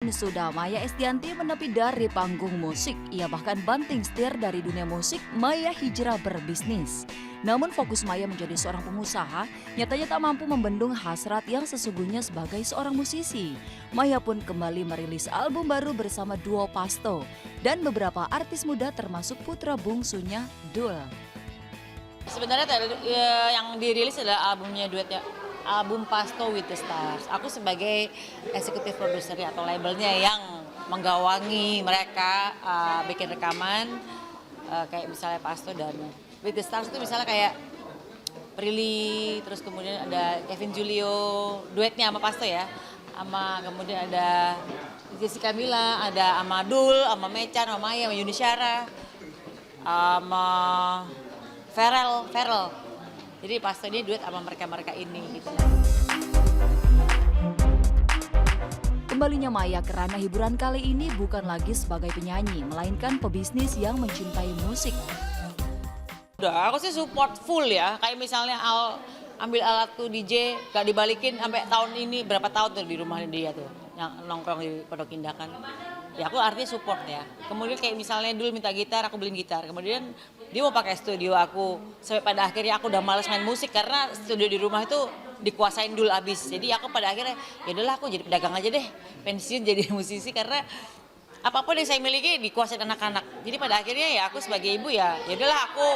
Sudah Maya Estianty menepi dari panggung musik. Ia bahkan banting setir dari dunia musik, Maya hijrah berbisnis. Namun fokus Maya menjadi seorang pengusaha, nyatanya tak mampu membendung hasrat yang sesungguhnya sebagai seorang musisi. Maya pun kembali merilis album baru bersama duo Pasto dan beberapa artis muda termasuk putra bungsunya Doel. Sebenarnya yang dirilis adalah albumnya duetnya, album Pasto with the Stars. Aku sebagai eksekutif produser atau labelnya yang menggawangi mereka bikin rekaman kayak misalnya Pasto dan with the Stars itu misalnya kayak Prilly, terus kemudian ada Kevin Julio, duetnya sama Pasto ya, sama kemudian ada Jessica Mila, ada sama Dul, sama Mecan, sama Maya, sama Yuni Syara, sama Ferel. Jadi Pasto ini duet sama mereka ini gitu. Kembalinya Maya ke ranah hiburan kali ini bukan lagi sebagai penyanyi, melainkan pebisnis yang mencintai musik. Udah, aku sih support full ya. Kayak misalnya ambil alat tuh DJ, gak dibalikin sampai tahun ini berapa tahun tuh di rumah dia tuh, yang nongkrong di Pondok Indah kan. Ya aku artinya support ya. Kemudian kayak misalnya dulu minta gitar, aku beliin gitar. Kemudian dia mau pakai studio aku. Sampai pada akhirnya aku udah males main musik karena studio di rumah itu dikuasain dulu abis. Jadi aku pada akhirnya ya udahlah aku jadi pedagang aja deh. Pensiun jadi musisi karena apapun yang saya miliki dikuasain anak-anak. Jadi pada akhirnya ya aku sebagai ibu ya udahlah aku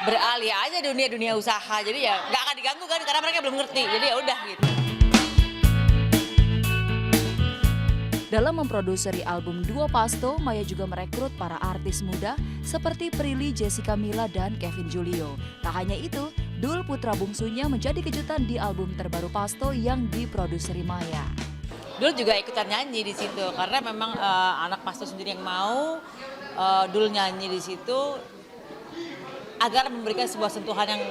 beralih aja dunia usaha. Jadi ya nggak akan diganggu kan karena mereka belum ngerti. Jadi ya udah gitu. Dalam memproduseri album duo Pasto, Maya juga merekrut para artis muda seperti Prilly, Jessica Mila, dan Kevin Julio. Tak hanya itu, Dul putra bungsunya menjadi kejutan di album terbaru Pasto yang diproduseri Maya. Dul juga ikutan nyanyi di situ karena memang anak Pasto sendiri yang mau Dul nyanyi di situ agar memberikan sebuah sentuhan yang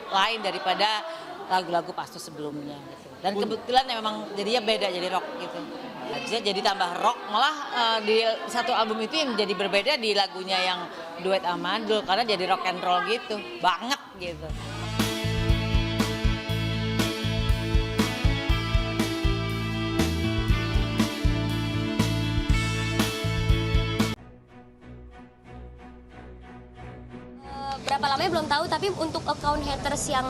lain daripada lagu-lagu Pasto sebelumnya. Dan kebetulan memang jadinya beda, jadi rock gitu. Jadi tambah rock, malah di satu album itu yang jadi berbeda di lagunya yang duet sama Dul karena jadi rock and roll gitu, banget gitu. Berapa lamanya belum tahu, tapi untuk account haters yang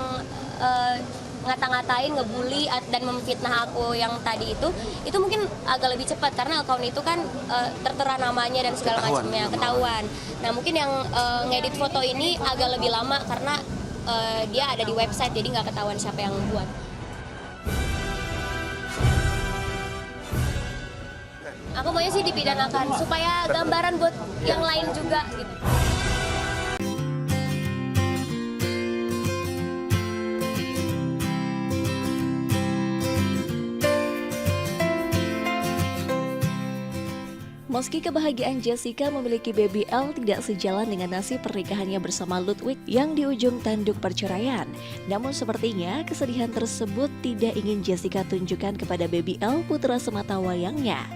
ngata-ngatain, ngebully dan memfitnah aku yang tadi itu mungkin agak lebih cepat karena account itu kan tertera namanya dan segala macamnya, ketahuan. Nah mungkin yang ngedit foto ini agak lebih lama karena dia ada di website jadi nggak ketahuan siapa yang buat. Aku maunya sih dipidanakan supaya gambaran buat yang lain juga gitu. Meski kebahagiaan Jessica memiliki baby L tidak sejalan dengan nasib pernikahannya bersama Ludwig yang di ujung tanduk perceraian, namun sepertinya kesedihan tersebut tidak ingin Jessica tunjukkan kepada baby L putra semata wayangnya.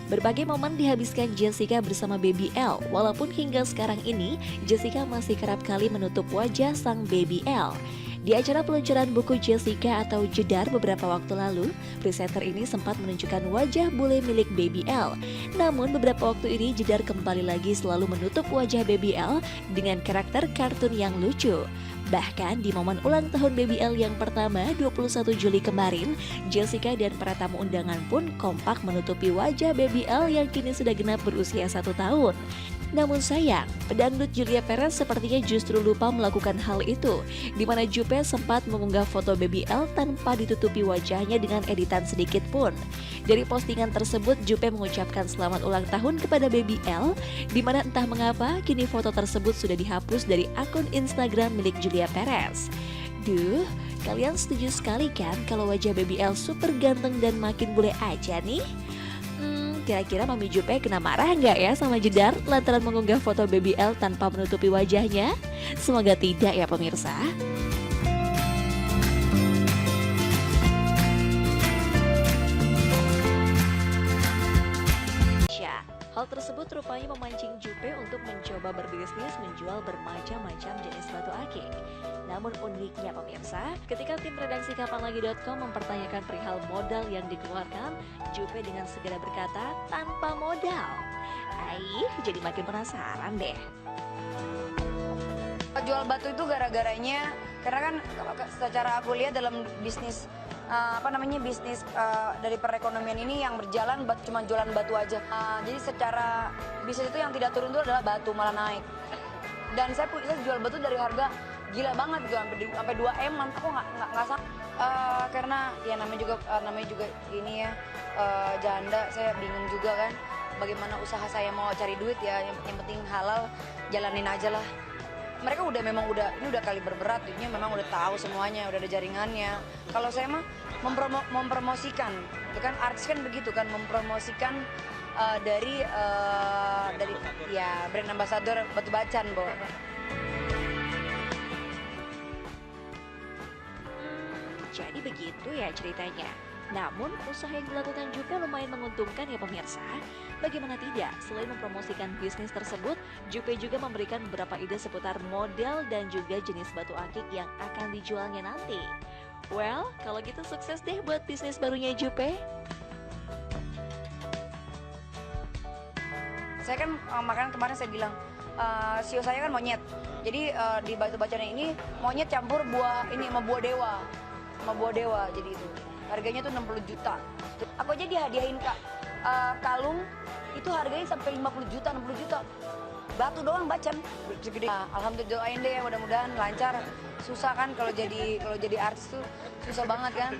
Berbagai momen dihabiskan Jessica bersama baby L, walaupun hingga sekarang ini Jessica masih kerap kali menutup wajah sang baby L. Di acara peluncuran buku Jessica atau Jedar beberapa waktu lalu, presenter ini sempat menunjukkan wajah bule milik Baby L. Namun beberapa waktu ini Jedar kembali lagi selalu menutup wajah Baby L dengan karakter kartun yang lucu. Bahkan di momen ulang tahun Baby L yang pertama 21 Juli kemarin, Jessica dan para tamu undangan pun kompak menutupi wajah Baby L yang kini sudah genap berusia 1 tahun. Namun sayang, pedangdut Julia Perez sepertinya justru lupa melakukan hal itu, di mana Jupe sempat mengunggah foto Baby L tanpa ditutupi wajahnya dengan editan sedikit pun. Dari postingan tersebut, Jupe mengucapkan selamat ulang tahun kepada Baby L, di mana entah mengapa kini foto tersebut sudah dihapus dari akun Instagram milik Julia Perez. Duh, kalian setuju sekali kan kalau wajah Baby L super ganteng dan makin bule aja nih? Kira-kira Mami Jupe kena marah nggak ya sama Jedar lantaran mengunggah foto Baby L tanpa menutupi wajahnya? Semoga tidak ya pemirsa. Hal tersebut rupanya memancing Jupe untuk mencoba berbisnis menjual bermacam-macam jenis batu akik. Namun uniknya pemirsa, ketika tim redaksi kapanlagi.com mempertanyakan perihal modal yang dikeluarkan, Jupe dengan segera berkata tanpa modal. Jadi makin penasaran deh. Jual batu itu gara-garanya karena kan secara aku lihat dalam bisnis bisnis dari perekonomian ini yang berjalan cuma jualan batu aja. Jadi secara bisnis itu yang tidak turun itu adalah batu, malah naik. Dan saya jual batu dari harga gila banget gitu, sampai 2M, aku nggak sanggup. Karena ya namanya juga ini ya janda, saya bingung juga kan bagaimana usaha saya mau cari duit ya, yang penting halal, jalanin aja lah. Mereka ini udah kali berberat, duitnya memang udah tahu semuanya, udah ada jaringannya. Kalau saya mah mempromosikan, itu kan artis kan begitu kan, mempromosikan dari ya brand ambassador Batu Bacan, Bo. Jadi begitu ya ceritanya. Namun usaha yang dilakukan juga lumayan menguntungkan ya pemirsa. Bagaimana tidak, selain mempromosikan bisnis tersebut, Jupe juga memberikan beberapa ide seputar model dan juga jenis batu akik yang akan dijualnya nanti. Well, kalau gitu sukses deh buat bisnis barunya Jupe. Saya kan makanya kemarin saya bilang CEO saya kan monyet. Jadi di Batu Bacan ini monyet campur buah ini sama buah dewa, jadi itu harganya tuh 60 juta. Aku aja dihadiahin kalung itu harganya sampai 50 juta, 60 juta. Batu doang Bacan segede. Alhamdulillah, doain deh mudah-mudahan lancar. Susah kan kalau jadi artis tuh susah banget kan.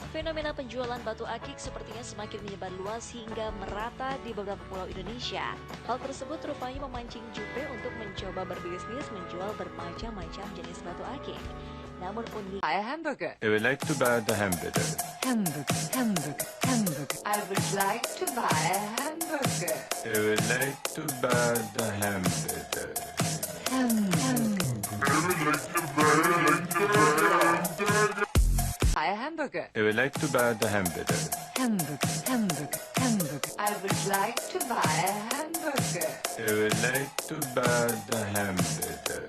Fenomena penjualan batu akik sepertinya semakin menyebar luas hingga merata di beberapa pulau Indonesia. Hal tersebut rupanya memancing Jupe untuk mencoba berbisnis menjual bermacam-macam jenis batu akik. Namun unik. Buy a hamburger. I would like to buy the hamburger. Hamburger. I would like to buy a hamburger. I would like to buy the hamburger. Buy a hamburger. I would like to buy the hamburger. Hamburger. I would like to buy a hamburger. I would like to buy the hamburger.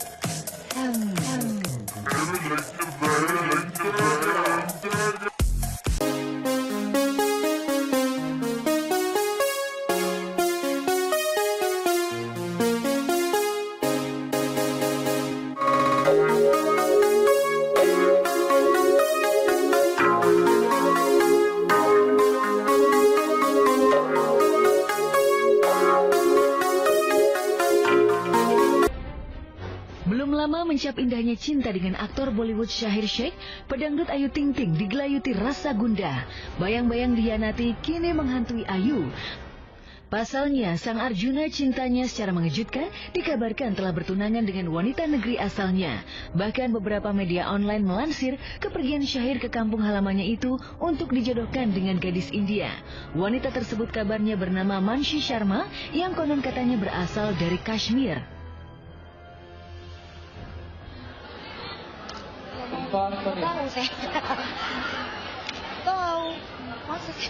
Belum lama mencap indahnya cinta dengan aktor Bollywood Shahir Sheikh, pedangdut Ayu Ting Ting digelayuti rasa gundah. Bayang-bayang dihianati kini menghantui Ayu. Pasalnya, sang Arjuna cintanya secara mengejutkan dikabarkan telah bertunangan dengan wanita negeri asalnya. Bahkan beberapa media online melansir kepergian Shahir ke kampung halamannya itu untuk dijodohkan dengan gadis India. Wanita tersebut kabarnya bernama Manshi Sharma yang konon katanya berasal dari Kashmir. Tahu saya. Tahu. Masa sih?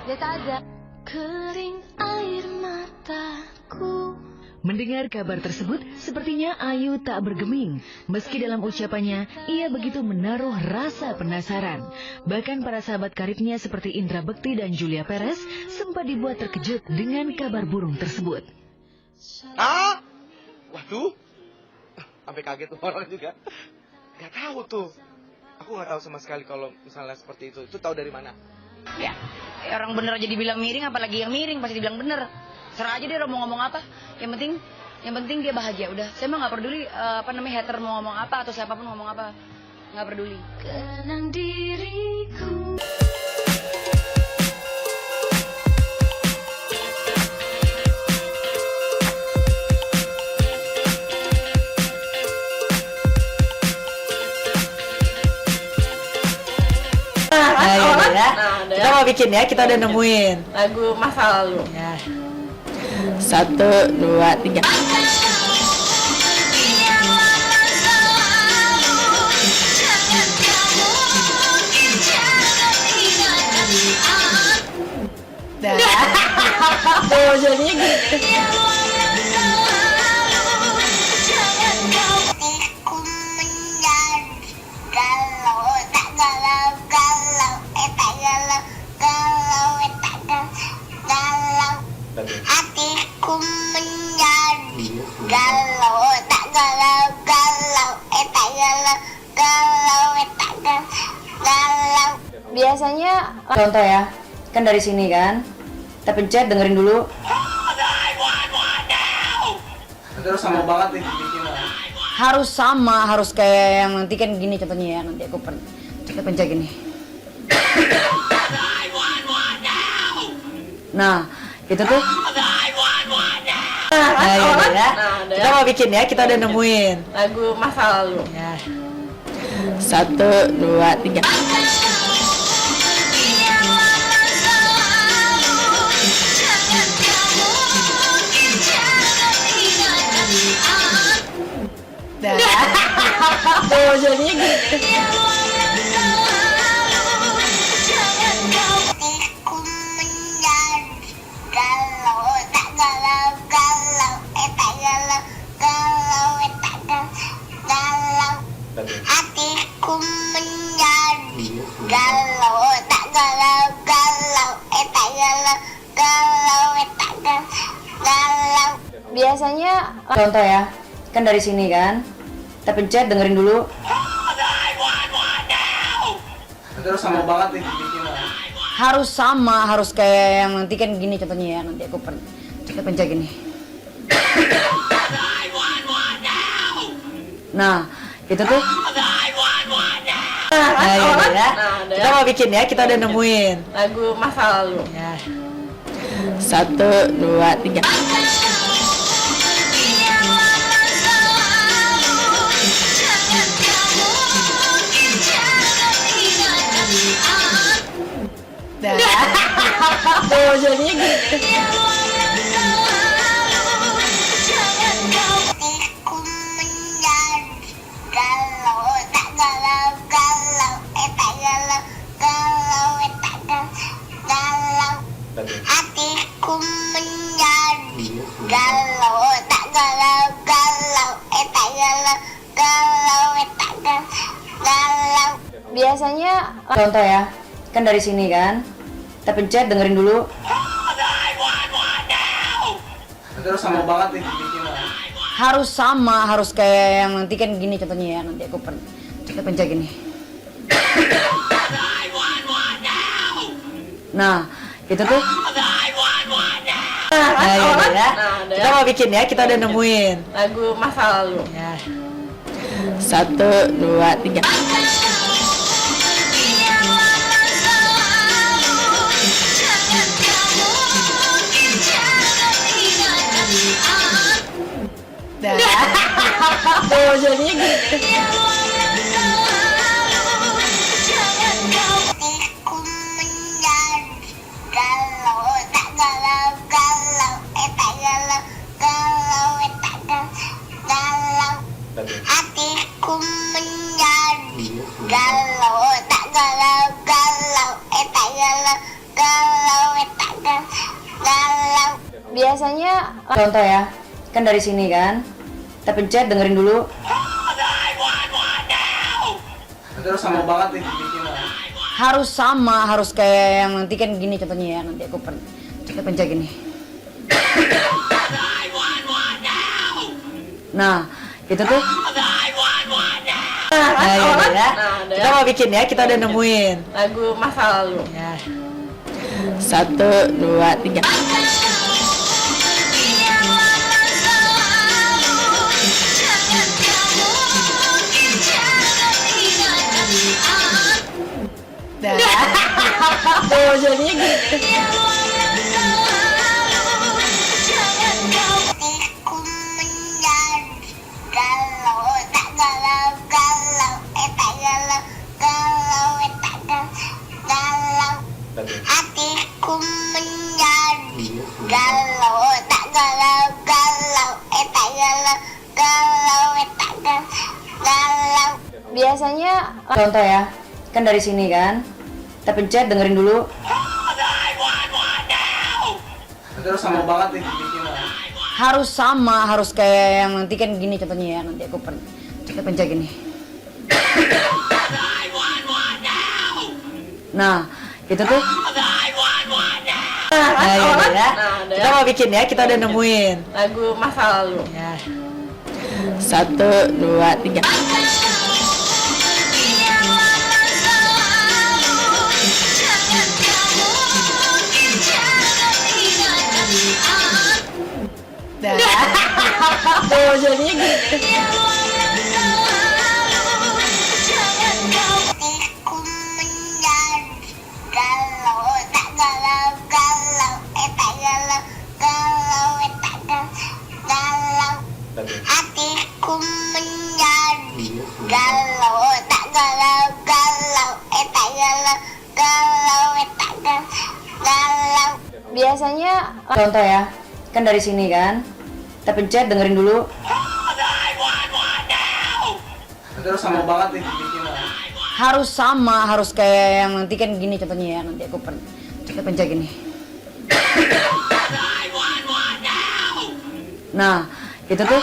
Dia tak ada. Kering air mataku. Mendengar kabar tersebut, sepertinya Ayu tak bergeming. Meski dalam ucapannya, ia begitu menaruh rasa penasaran. Bahkan para sahabat karibnya seperti Indra Bekti dan Julia Perez sempat dibuat terkejut dengan kabar burung tersebut. Waduh, sampai kaget tuh orang juga. Gak tahu tuh. Aku gak tahu sama sekali kalau misalnya seperti itu. Itu tahu dari mana? Ya, orang bener aja dibilang miring, apalagi yang miring pasti dibilang bener. Serah aja dia mau ngomong apa. Yang penting dia bahagia. Udah, saya mah nggak peduli hater mau ngomong apa atau siapapun ngomong apa, nggak peduli. Kenang diriku. Kita mau bikin ya, kita udah nemuin lagu masa lalu. ya. 1, 2, 3. Tuh jadinya gini. Hatiku menjadi galau, tak galau, galau, tak galau, galau, tak galau. Biasanya contoh ya, kan dari sini kan, kita pencet dengerin dulu. Terus sama banget nih bikinnya. Harus sama, harus kayak yang nanti kan gini contohnya ya, nanti aku kita pencet gini. Nah, itu tuh. Nah, gitu ya. Kita mau bikin ya, kita udah nemuin Lagu masa lalu. ya. 1, 2, 3. Tuh jadinya gini. Hatiku menjadi galau, tak galau, galau, tak galau, galau, tak galau. Biasanya contoh ya, kan dari sini kan, kita pencet dengerin dulu. Terus sama banget nih bikinnya. Harus sama, harus kayak yang nanti kan gini contohnya ya, nanti aku kita pencet gini. Nah, itu tuh. Nah, gitu ya. Kita mau bikin ya, kita udah nemuin Lagu masa lalu. ya. 1, 2, 3. Tuh jadinya gini. Hatiku menjadi galau, tak galau, galau, tak galau, galau, tak galau. Hatiku menjadi galau, tak galau, galau, tak galau, galau, tak galau. Biasanya contoh ya, kan dari sini kan, kita pencet dengerin dulu. Terus sama banget nih bikinnya. Harus sama, harus kayak yang nanti kan gini contohnya ya, nanti aku kita pencet gini. Nah, itu tuh. Nah, gitu ya. Kita mau bikin ya, kita udah nemuin Lagu masa lalu. ya. 1, 2, 3. Tuh jadinya gini. Hatiku menjadi galau, tak galau, galau, tak galau, galau, tak galau. Hatiku menjadi galau, tak galau, galau, tak galau, galau, tak galau. Biasanya contoh ya, kan dari sini kan, kita pencet dengerin dulu. Terus sama banget nih bikinnya. Harus sama, harus kayak yang nanti kan gini contohnya ya, nanti aku kita pencet gini. Nah, itu tuh. Nah, gitu ya. Kita mau bikin ya, kita udah nemuin Lagu masa lalu. ya. 1, 2, 3. Tuh jadinya gini. Hatiku menjadi galau, tak galau, galau, tak galau, galau, tak galau. Hatiku menjadi galau, tak galau, galau, tak galau, galau, tak galau. Biasanya contoh ya, kan dari sini kan, kita pencet dengerin dulu. Terus sama banget nih bikinnya. Harus sama, harus kayak yang nanti kan gini contohnya ya, nanti aku kita pencet gini. Nah, gitu tuh. Nah, gitu ya. Kita mau bikin ya, kita udah nemuin. Lagu masa lalu. Ya. 1, 2, 3. Tuh jadinya gini. Hatiku menjadi galau, tak galau, galau, tak galau, galau, tak galau. Biasanya contoh ya, kan dari sini kan, kita pencet dengerin dulu. Terus sama banget nih bikinnya. Harus sama, harus kayak yang nanti kan gini contohnya ya, nanti aku kita pencet gini. Nah, gitu tuh.